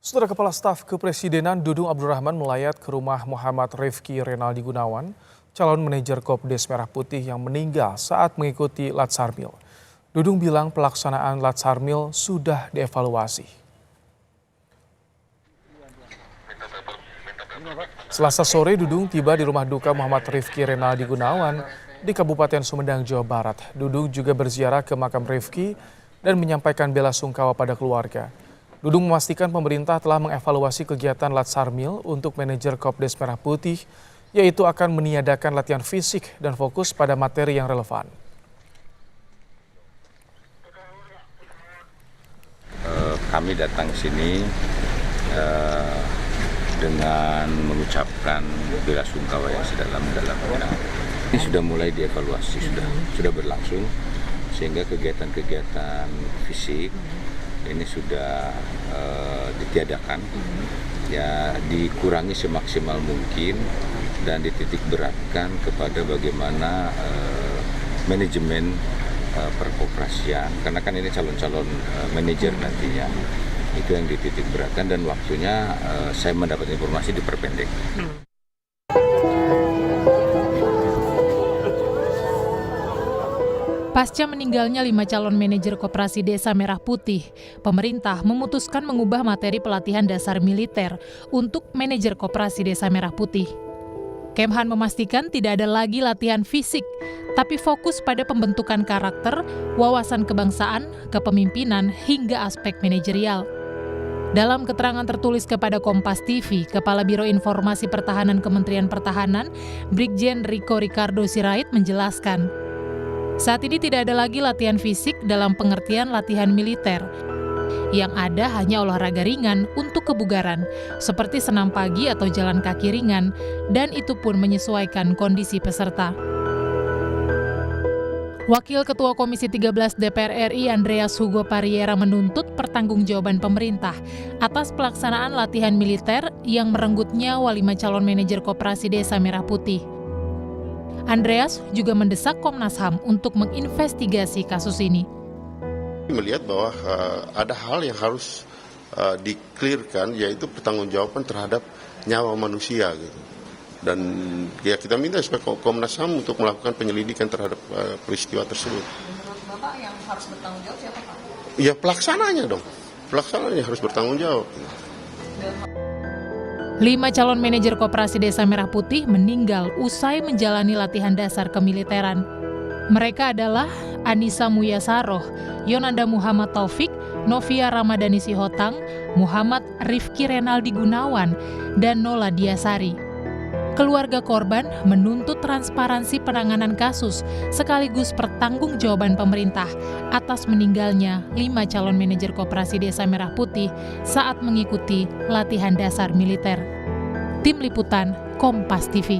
Saudara Kepala Staf Kepresidenan Dudung Abdurrahman melayat ke rumah Muhammad Rifki Renaldi Gunawan, calon manajer Kopdes Merah Putih yang meninggal saat mengikuti Latsarmil. Dudung bilang pelaksanaan Latsarmil sudah dievaluasi. Selasa sore, Dudung tiba di rumah duka Muhammad Rifki Renaldi Gunawan di Kabupaten Sumedang, Jawa Barat. Dudung juga berziarah ke makam Rifki dan menyampaikan bela sungkawa pada keluarga. Dudung memastikan pemerintah telah mengevaluasi kegiatan Latsarmil untuk manajer Kopdes Merah Putih, yaitu akan meniadakan latihan fisik dan fokus pada materi yang relevan. Kami datang sini dengan mengucapkan bela sungkawa yang sedalam-dalamnya. Ini sudah mulai dievaluasi, sudah berlangsung, sehingga kegiatan-kegiatan fisik ini sudah ditiadakan, ya dikurangi semaksimal mungkin dan dititik beratkan kepada bagaimana manajemen perkoperasian, karena kan ini calon-calon manajer nantinya, itu yang dititik beratkan dan waktunya saya mendapat informasi diperpendek. Pasca meninggalnya 5 calon manajer Koperasi Desa Merah Putih, pemerintah memutuskan mengubah materi pelatihan dasar militer untuk manajer Koperasi Desa Merah Putih. Kemhan memastikan tidak ada lagi latihan fisik, tapi fokus pada pembentukan karakter, wawasan kebangsaan, kepemimpinan, hingga aspek manajerial. Dalam keterangan tertulis kepada Kompas TV, Kepala Biro Informasi Pertahanan Kementerian Pertahanan, Brigjen Riko Ricardo Sirait menjelaskan, saat ini tidak ada lagi latihan fisik dalam pengertian latihan militer. Yang ada hanya olahraga ringan untuk kebugaran, seperti senam pagi atau jalan kaki ringan, dan itu pun menyesuaikan kondisi peserta. Wakil Ketua Komisi 13 DPR RI Andreas Hugo Pariera menuntut pertanggungjawaban pemerintah atas pelaksanaan latihan militer yang merenggut nyawa 5 calon manajer Koperasi Desa Merah Putih. Andreas juga mendesak Komnas HAM untuk menginvestigasi kasus ini. Melihat bahwa ada hal yang harus di-clearkan, yaitu pertanggungjawaban terhadap nyawa manusia gitu. Dan ya kita minta supaya Komnas HAM untuk melakukan penyelidikan terhadap peristiwa tersebut. Menurut Bapak yang harus bertanggung jawab siapa Pak? Ya pelaksananya dong, pelaksananya harus bertanggung jawab. 5 calon manajer Koperasi Desa Merah Putih meninggal usai menjalani latihan dasar kemiliteran. Mereka adalah Anissa Muyasaroh, Yonanda Muhammad Taufik, Novia Ramadhani Sihotang, Muhammad Rifki Renaldi Gunawan, dan Nola Diasari. Keluarga korban menuntut transparansi penanganan kasus sekaligus pertanggungjawaban pemerintah atas meninggalnya 5 calon manajer Koperasi Desa Merah Putih saat mengikuti latihan dasar militer. Tim Liputan Kompas TV.